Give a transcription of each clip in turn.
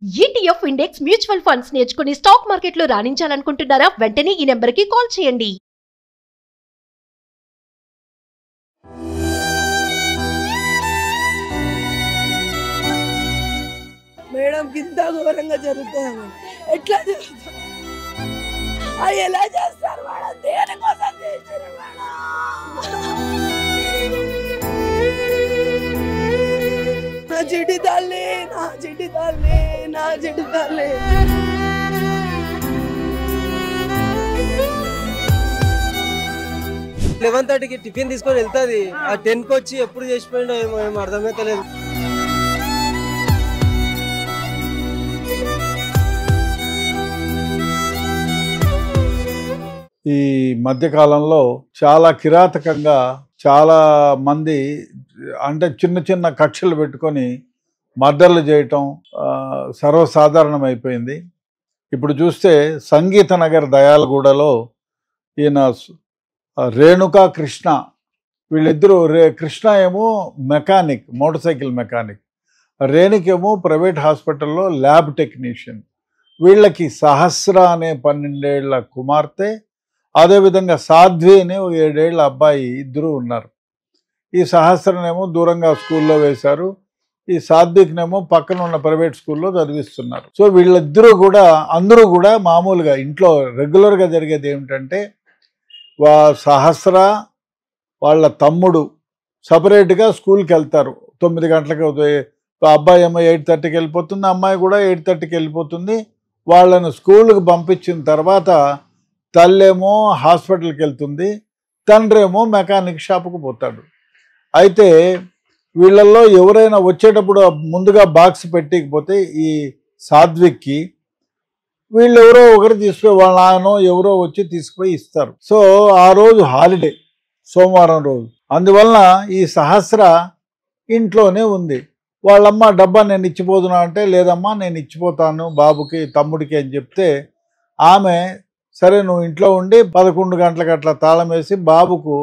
ETF index mutual funds నేర్చుకుని stock మార్కెట్లో రాణించాలనుకుంటున్నారా? వెంటనే ఈ నెంబర్కి కాల్ చేయండి. మేడం ఇంత ఘోరంగా జరుగుతుంది. ఎట్లా జరుగుతుంది? అది ఎలా చేస్తారు మేడం? దేనికోసం చేశారు మేడం? నా చిటి తల్లి, నా చిటి తల్లి, నా చిటి తల్లి. 11:30కి టిఫిన్ తీసుకొని వెళ్తుంది. ఆ 10కి వచ్చి ఎప్పుడు చేసిపోయిండో ఏమో అర్థమైతే లేదు. ఈ మధ్యకాలంలో చాలా కిరాతకంగా చాలా మంది అంటే చిన్న చిన్న కక్షలు పెట్టుకొని మర్డర్లు చేయటం సర్వసాధారణమైపోయింది. ఇప్పుడు చూస్తే సంగీత నగర్ దయాలగూడలో ఈయన రేణుకా కృష్ణ, వీళ్ళిద్దరూ కృష్ణ ఏమో మెకానిక్, మోటార్ సైకిల్ మెకానిక్, రేణుకేమో ప్రైవేట్ హాస్పిటల్లో ల్యాబ్ టెక్నీషియన్. వీళ్ళకి సహస్ర అనే 12 ఏళ్ల కుమార్తె, అదేవిధంగా సాధ్వి అనే 7 ఏళ్ల అబ్బాయి ఇద్దరు ఉన్నారు. ఈ సహస్రనేమో దూరంగా స్కూల్లో వేశారు, ఈ సాధ్విక్నేమో పక్కన ఉన్న ప్రైవేట్ స్కూల్లో చదివిస్తున్నారు. సో వీళ్ళిద్దరూ కూడా అందరూ కూడా మామూలుగా ఇంట్లో రెగ్యులర్గా జరిగేది ఏమిటంటే సహస్ర వాళ్ళ తమ్ముడు సపరేట్గా స్కూల్కి వెళ్తారు. 9 గంటలకు అబ్బాయి ఏమో 8:30కి వెళ్ళిపోతుంది, అమ్మాయి కూడా 8:30కి వెళ్ళిపోతుంది. వాళ్ళను స్కూల్కి పంపించిన తర్వాత తల్లేమో హాస్పిటల్కి వెళ్తుంది, తండ్రేమో మెకానిక్ షాప్కి పోతాడు. అయితే వీళ్ళల్లో ఎవరైనా వచ్చేటప్పుడు ముందుగా బాక్స్ పెట్టకపోతే ఈ సాధ్విక్కి వీళ్ళెవరో ఒకరు తీసుకుపోయి వాళ్ళ నాయనో ఎవరో వచ్చి తీసుకుపోయి ఇస్తారు. సో ఆ రోజు హాలిడే, సోమవారం రోజు. అందువలన ఈ సహస్ర ఇంట్లోనే ఉంది. వాళ్ళమ్మ డబ్బా నేను ఇచ్చిపోతున్నా అంటే, లేదమ్మా నేను ఇచ్చిపోతాను బాబుకి తమ్ముడికి అని చెప్తే, ఆమె సరే నువ్వు ఇంట్లో ఉండి 11 గంటలకు అట్లా తాళం వేసి బాబుకు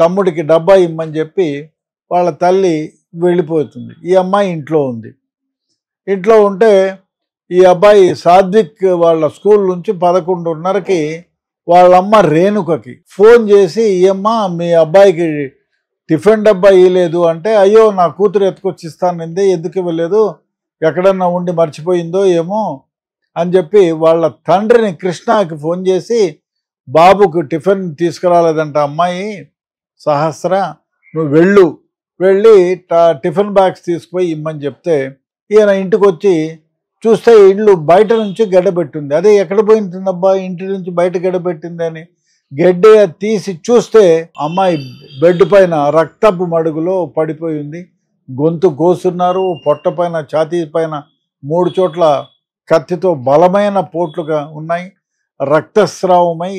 తమ్ముడికి డబ్బా ఇమ్మని చెప్పి వాళ్ళ తల్లి వెళ్ళిపోతుంది. ఈ అమ్మాయి ఇంట్లో ఉంది. ఇంట్లో ఉంటే ఈ అబ్బాయి సాధ్విక్ వాళ్ళ స్కూల్ నుంచి 11:30కి వాళ్ళమ్మ రేణుకకి ఫోన్ చేసి, ఈ అమ్మ మీ అబ్బాయికి టిఫిన్ డబ్బా ఇవ్వలేదు అంటే, అయ్యో నా కూతురు ఎత్తుకొచ్చిస్తానంది, ఎందుకు ఇవ్వలేదు, ఎక్కడన్నా ఉండి మర్చిపోయిందో ఏమో అని చెప్పి వాళ్ళ తండ్రిని కృష్ణకి ఫోన్ చేసి, బాబుకు టిఫిన్ తీసుకురాలేదంట అమ్మాయి సహస్ర, నువ్వు వెళ్ళి టిఫిన్ బాక్స్ తీసుకుపోయి ఇమ్మని చెప్తే, ఈయన ఇంటికి వచ్చి చూస్తే ఇల్లు బయట నుంచి గడ్డబెట్టింది. అదే ఎక్కడ పోయింటుందబ్బా, ఇంటి నుంచి బయట గడ్డబెట్టింది అని గడ్డ తీసి చూస్తే అమ్మాయి బెడ్ పైన రక్తపు మడుగులో పడిపోయి ఉంది. గొంతు కోసున్నారు, పొట్ట పైన ఛాతీ పైన 3 చోట్ల కత్తితో బలమైన పోట్లుగా ఉన్నాయి. రక్తస్రావమై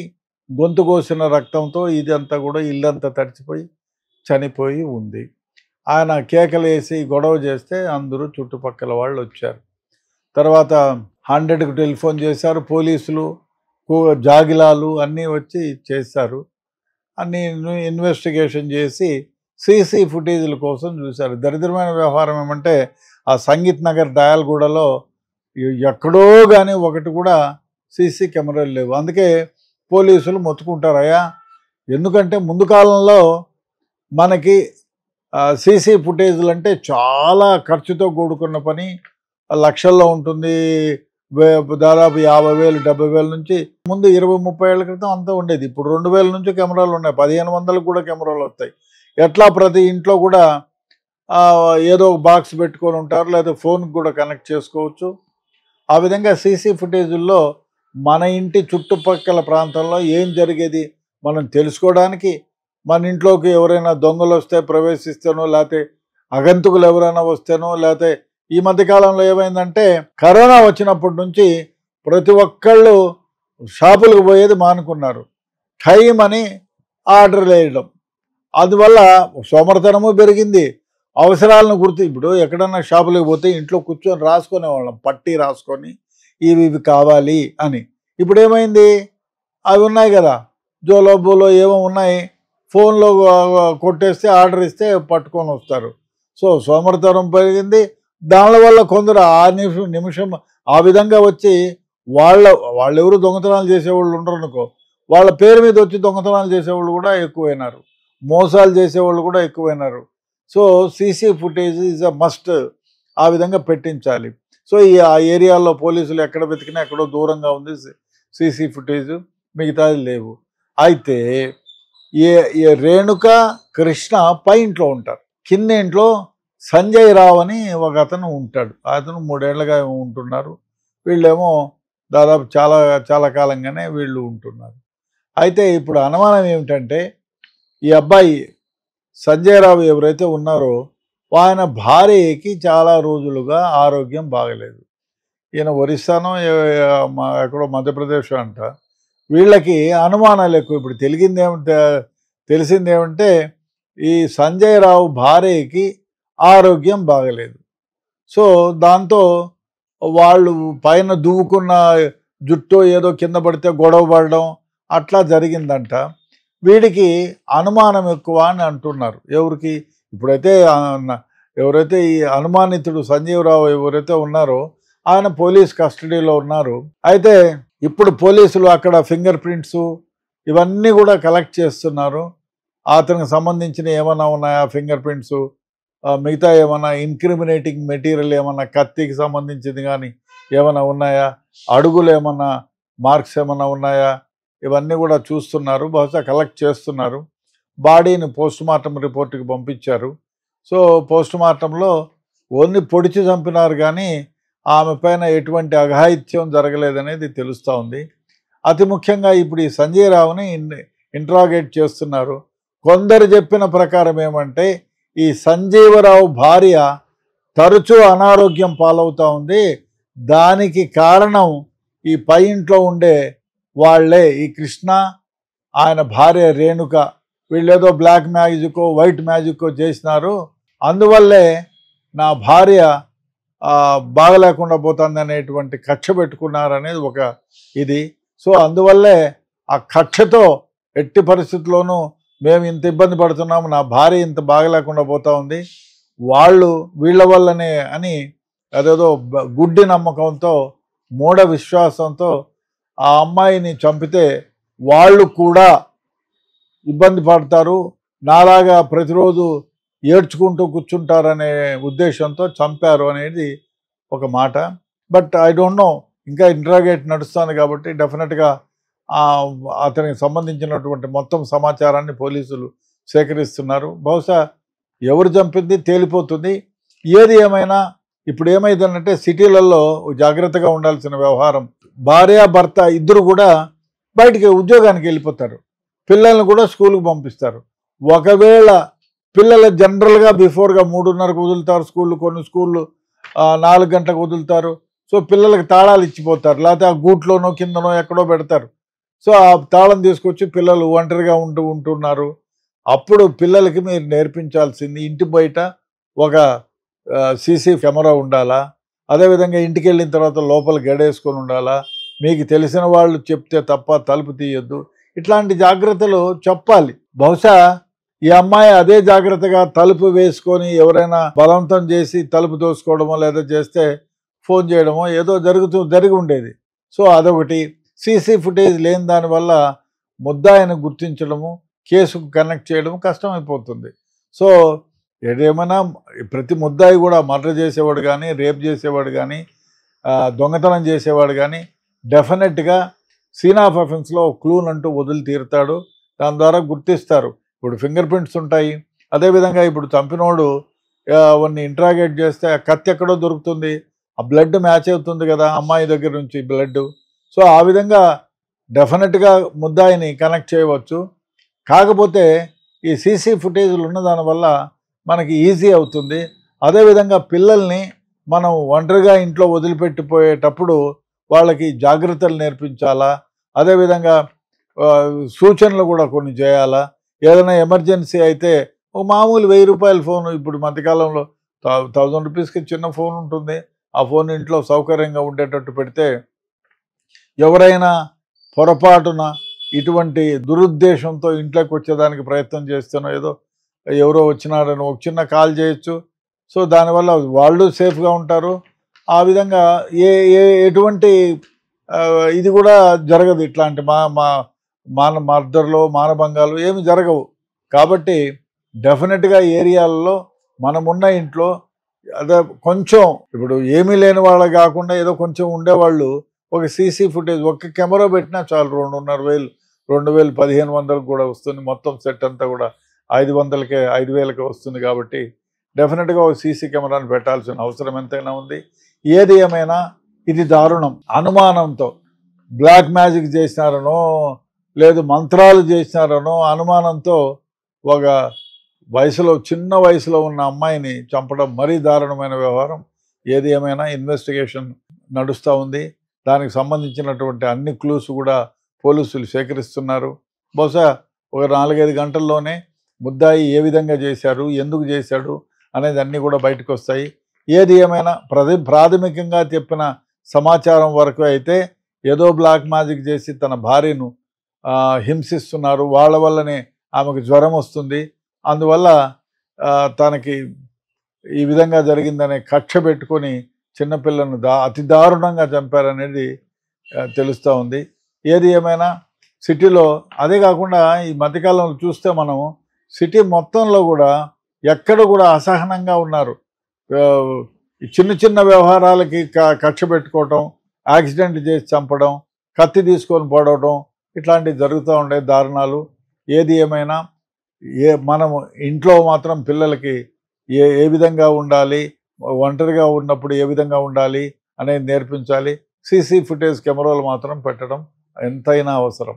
గొంతు కోసిన రక్తంతో ఇదంతా కూడా ఇల్లంతా తడిచిపోయి చనిపోయి ఉంది. ఆయన కేకలు వేసి గొడవ చేస్తే అందరూ చుట్టుపక్కల వాళ్ళు వచ్చారు. తర్వాత 100కి టెలిఫోన్ చేశారు, పోలీసులు జాగిలాలు అన్నీ వచ్చి చేశారు. అన్నీ ఇన్వెస్టిగేషన్ చేసి సీసీ ఫుటేజీల కోసం చూశారు. దరిద్రమైన వ్యవహారం ఏమంటే ఆ సంగీత్ నగర్ దయాలగూడలో ఎక్కడో కానీ ఒకటి కూడా సీసీ కెమెరాలు లేవు. అందుకే పోలీసులు మొత్తుకుంటారయ్యా, ఎందుకంటే ముందు కాలంలో మనకి సీసీ ఫుటేజీలు అంటే చాలా ఖర్చుతో కూడుకున్న పని, లక్షల్లో ఉంటుంది. దాదాపు 50,000 70,000 నుంచి ముందు 20-30 ఏళ్ల క్రితం అంతా ఉండేది. ఇప్పుడు 2,000 నుంచి కెమెరాలు ఉన్నాయి, 1500 కూడా కెమెరాలు వస్తాయి. ఎట్లా ప్రతి ఇంట్లో కూడా ఏదో ఒక బాక్స్ పెట్టుకొని ఉంటారు, లేదా ఫోన్కి కూడా కనెక్ట్ చేసుకోవచ్చు. ఆ విధంగా సీసీ ఫుటేజీల్లో మన ఇంటి చుట్టుపక్కల ప్రాంతంలో ఏం జరిగేది మనం తెలుసుకోవడానికి, మన ఇంట్లోకి ఎవరైనా దొంగలు వస్తే ప్రవేశిస్తేనో, లేకపోతే అగంతకులు ఎవరైనా వస్తేనో, లేకపోతే ఈ మధ్యకాలంలో ఏమైందంటే కరోనా వచ్చినప్పటి నుంచి ప్రతి ఒక్కళ్ళు షాపులకు పోయేది మానుకున్నారు. టైం అని ఆర్డర్ వేయడం, అందువల్ల సోమరితనము పెరిగింది. అవసరాలను ఇప్పుడు ఎక్కడన్నా షాపులకు పోతే ఇంట్లో కూర్చొని రాసుకునేవాళ్ళం, పట్టి రాసుకొని ఇవి కావాలి అని. ఇప్పుడు ఏమైంది, అవి ఉన్నాయి కదా, జోలోబోలో ఏమో ఉన్నాయి, ఫోన్లో కొట్టేస్తే ఆర్డర్ ఇస్తే పట్టుకొని వస్తారు. సో సోమరితనం పెరిగింది, దానివల్ల కొందరు ఆ నిమిషం ఆ విధంగా వచ్చి వాళ్ళెవరు దొంగతనాలు చేసేవాళ్ళు ఉండరు అనుకో, వాళ్ళ పేరు మీద వచ్చి దొంగతనాలు చేసేవాళ్ళు కూడా ఎక్కువైనారు, మోసాలు చేసేవాళ్ళు కూడా ఎక్కువైనారు. So CC footage is a must, ఆ విధంగా పెట్టించాలి. సో ఆ ఏరియాలో పోలీసులు ఎక్కడ వెతికినా ఎక్కడో దూరంగా ఉంది సీసీ ఫుటేజ్, మిగతాది లేవు. అయితే ఏ రేణుక కృష్ణ పై ఇంట్లో ఉంటారు, కింద ఇంట్లో సంజయ్ రావు అని ఒక అతను ఉంటాడు. అతను 3 ఏళ్లుగా ఉంటున్నారు, వీళ్ళేమో దాదాపు చాలా చాలా కాలంగానే వీళ్ళు ఉంటున్నారు. అయితే ఇప్పుడు అనుమానం ఏమిటంటే, ఈ అబ్బాయి సంజయ్ రావు ఎవరైతే ఉన్నారో ఆయన భార్యకి చాలా రోజులుగా ఆరోగ్యం బాగలేదు. ఈయన ఒరిస్సానో ఎక్కడో మధ్యప్రదేశ్ అంట. వీళ్ళకి అనుమానాలు ఎక్కువ. ఇప్పుడు తెలిసిందేమంటే ఈ సంజయ్ రావు భార్యకి ఆరోగ్యం బాగలేదు. సో దాంతో వాళ్ళు పైన దువ్వుకున్న జుట్టు ఏదో కింద పడితే గొడవ పడడం అట్లా జరిగిందంట. వీడికి అనుమానం ఎక్కువ అని అంటున్నారు. ఎవరికి? ఇప్పుడైతే ఎవరైతే ఈ అనుమానితుడు సంజీవ్ రావు ఎవరైతే ఉన్నారో ఆయన పోలీస్ కస్టడీలో ఉన్నారు. అయితే ఇప్పుడు పోలీసులు అక్కడ ఫింగర్ ప్రింట్స్ ఇవన్నీ కూడా కలెక్ట్ చేస్తున్నారు. అతనికి సంబంధించిన ఏమైనా ఉన్నాయా ఫింగర్ ప్రింట్స్, మిగతా ఏమైనా ఇన్క్రిమినేటింగ్ మెటీరియల్ ఏమన్నా కత్తికి సంబంధించింది కానీ ఏమైనా ఉన్నాయా, అడుగులు ఏమన్నా మార్క్స్ ఏమైనా ఉన్నాయా, ఇవన్నీ కూడా చూస్తున్నారు. బహుశా కలెక్ట్ చేస్తున్నారు. బాడీని పోస్ట్ మార్టం రిపోర్ట్కి పంపించారు. సో పోస్ట్ మార్టంలో ఓన్లీ పొడిచి చంపినారు కానీ ఆమె పైన ఎటువంటి అఘాయిత్యం జరగలేదనేది తెలుస్తూ ఉంది. అతి ముఖ్యంగా ఇప్పుడు ఈ సంజయ్ రావుని ఇంట్రాగేట్ చేస్తున్నారు. కొందరు చెప్పిన ప్రకారం ఏమంటే ఈ సంజీవరావు భార్య తరచూ అనారోగ్యం పాలవుతూ ఉంది, దానికి కారణం ఈ పై ఇంట్లో ఉండే వాళ్లే, ఈ కృష్ణ ఆయన భార్య రేణుక, వీళ్ళేదో బ్లాక్ మ్యాజికో వైట్ మ్యాజికో చేసినారు, అందువల్లే నా భార్య బాగలేకుండా పోతుంది అనేటువంటి కక్ష పెట్టుకున్నారనేది ఒక ఇది. సో అందువల్లే ఆ కక్షతో ఎట్టి పరిస్థితుల్లోనూ మేము ఇంత ఇబ్బంది పడుతున్నాము, నా భార్య ఇంత బాగలేకుండా పోతా ఉంది, వాళ్ళు వీళ్ళ వల్లనే అని అదేదో గుడ్డి నమ్మకంతో మూఢ విశ్వాసంతో ఆ అమ్మాయిని చంపితే వాళ్ళు కూడా ఇబ్బంది పడతారు, నాలాగా ప్రతిరోజు ఏడ్చుకుంటూ కూర్చుంటారనే ఉద్దేశంతో చంపారు అనేది ఒక మాట. బట్ ఐ డోంట్ నో, ఇంకా ఇంట్రాగేట్ నడుస్తుంది కాబట్టి డెఫినెట్గా అతనికి సంబంధించినటువంటి మొత్తం సమాచారాన్ని పోలీసులు సేకరిస్తున్నారు. బహుశా ఎవరు చంపింది తేలిపోతుంది. ఏది ఏమైనా ఇప్పుడు ఏమైందంటే సిటీలలో జాగ్రత్తగా ఉండాల్సిన వ్యవహారం. భార్య భర్త ఇద్దరు కూడా బయటికి ఉద్యోగానికి వెళ్ళిపోతారు, పిల్లల్ని కూడా స్కూల్కి పంపిస్తారు. ఒకవేళ పిల్లలు జనరల్గా బిఫోర్గా 3:30కు వదులుతారు స్కూళ్ళు, కొన్ని స్కూళ్ళు 4 గంటలకు వదులుతారు. సో పిల్లలకి తాళాలు ఇచ్చిపోతారు, లేకపోతే ఆ గూట్లోనో కిందనో ఎక్కడో పెడతారు. సో ఆ తాళం తీసుకొచ్చి పిల్లలు ఒంటరిగా ఉంటున్నారు. అప్పుడు పిల్లలకి మీరు నేర్పించాల్సింది ఇంటి బయట ఒక సీసీ కెమెరా ఉండాలా, అదేవిధంగా ఇంటికి వెళ్ళిన తర్వాత లోపల గడేసుకొని ఉండాలా, మీకు తెలిసిన వాళ్ళు చెప్తే తప్ప తలుపు తీయొద్దు, ఇట్లాంటి జాగ్రత్తలు చెప్పాలి. బహుశా ఈ అమ్మాయి అదే జాగ్రత్తగా తలుపు వేసుకొని ఎవరైనా బలవంతం చేసి తలుపు దోసుకోవడమో లేదా చేస్తే ఫోన్ చేయడమో ఏదో జరిగి ఉండేది. సో అదొకటి. సీసీ ఫుటేజ్ లేని దానివల్ల ముద్దాయిని గుర్తించడము, కేసుకు కనెక్ట్ చేయడం కష్టమైపోతుంది. సో ఏదేమైనా ప్రతి ముద్దాయి కూడా మర్డర్ చేసేవాడు కానీ, రేప్ చేసేవాడు కానీ, దొంగతనం చేసేవాడు కానీ డెఫినెట్గా సీన్ ఆఫ్ అఫెన్స్లో క్లూన్ అంటూ వదిలి తీరుతాడు. దాని ద్వారా గుర్తిస్తారు. ఇప్పుడు ఫింగర్ ప్రింట్స్ ఉంటాయి. అదేవిధంగా ఇప్పుడు చంపినోడు అవన్నీ ఇంట్రాగేట్ చేస్తే ఆ కత్తి ఎక్కడో దొరుకుతుంది, ఆ బ్లడ్ మ్యాచ్ అవుతుంది కదా అమ్మాయి దగ్గర నుంచి బ్లడ్. సో ఆ విధంగా డెఫినెట్గా ముద్దాయిని కనెక్ట్ చేయవచ్చు. కాకపోతే ఈ సీసీ ఫుటేజ్లు ఉన్న దానివల్ల మనకి ఈజీ అవుతుంది. అదేవిధంగా పిల్లల్ని మనం ఒంటరిగా ఇంట్లో వదిలిపెట్టిపోయేటప్పుడు వాళ్ళకి జాగ్రత్తలు నేర్పించాలా, అదేవిధంగా సూచనలు కూడా కొన్ని చేయాలా. ఏదైనా ఎమర్జెన్సీ అయితే ఓ మామూలు 1000 రూపాయల ఫోను, ఇప్పుడు మధ్యకాలంలో 1000 రూపీస్కి చిన్న ఫోన్ ఉంటుంది, ఆ ఫోన్ ఇంట్లో సౌకర్యంగా ఉండేటట్టు పెడితే ఎవరైనా పొరపాటున ఇటువంటి దురుద్దేశంతో ఇంట్లోకి వచ్చేదానికి ప్రయత్నం చేస్తానో, ఏదో ఎవరో వచ్చినాడని ఒక చిన్న కాల్ చేయొచ్చు, సో దానివల్ల వాళ్ళు సేఫ్గా ఉంటారు. ఆ విధంగా ఎటువంటి ఇది కూడా జరగదు. ఇట్లాంటి మర్డర్లు మానభంగాలు ఏమి జరగవు. కాబట్టి డెఫినెట్గా ఏరియాలలో మనమున్న ఇంట్లో అదే కొంచెం ఇప్పుడు ఏమీ లేని వాళ్ళు కాకుండా ఏదో కొంచెం ఉండేవాళ్ళు ఒక సీసీ ఫుటేజ్ ఒక్క కెమెరా పెట్టినా చాలు 2,500 2,000 1,500 కూడా వస్తుంది. మొత్తం సెట్ అంతా కూడా 500కే 5,000కే వస్తుంది. కాబట్టి డెఫినెట్గా ఒక సీసీ కెమెరాను పెట్టాల్సిన అవసరం ఎంతైనా ఉంది. ఏది ఏమైనా ఇది దారుణం. అనుమానంతో బ్లాక్ మ్యాజిక్ చేసినారనో లేదు మంత్రాలు చేసినారనో అనుమానంతో ఒక చిన్న వయసులో ఉన్న అమ్మాయిని చంపడం మరీ దారుణమైన వ్యవహారం. ఏది ఏమైనా ఇన్వెస్టిగేషన్ నడుస్తూ ఉంది. దానికి సంబంధించినటువంటి అన్ని క్లూస్ కూడా పోలీసులు సేకరిస్తున్నారు. బహుశా ఒక 4-5 గంటల్లోనే ముద్దాయి ఏ విధంగా చేశారు, ఎందుకు చేశాడు అనేది అన్నీ కూడా బయటకు వస్తాయి. ఏది ఏమైనా ప్రాథమికంగా చెప్పిన సమాచారం వరకు అయితే ఏదో బ్లాక్ మ్యాజిక్ చేసి తన భార్యను హింసిస్తున్నారు, వాళ్ళ వల్లనే ఆమెకు జ్వరం వస్తుంది, అందువల్ల తనకి ఈ విధంగా జరిగిందనే కక్ష పెట్టుకొని చిన్నపిల్లను అతి దారుణంగా చంపారనేది తెలుస్తూ ఉంది. ఏది ఏమైనా సిటీలో అదే కాకుండా ఈ మధ్యకాలంలో చూస్తే మనం సిటీ మొత్తంలో కూడా ఎక్కడ కూడా అసహనంగా ఉన్నారు. చిన్న చిన్న వ్యవహారాలకి కక్ష పెట్టుకోవటం, యాక్సిడెంట్ చేసి చంపడం, కత్తి తీసుకొని పోవడం ఇట్లాంటివి జరుగుతూ ఉండే దారుణాలు. ఏది ఏమైనా మనం ఇంట్లో మాత్రం పిల్లలకి ఏ విధంగా ఉండాలి, ఒంటరిగా ఉన్నప్పుడు ఏ విధంగా ఉండాలి అనేది నేర్పించాలి. సీసీ ఫుటేజ్ కెమెరాలు మాత్రం పెట్టడం ఎంతైనా అవసరం.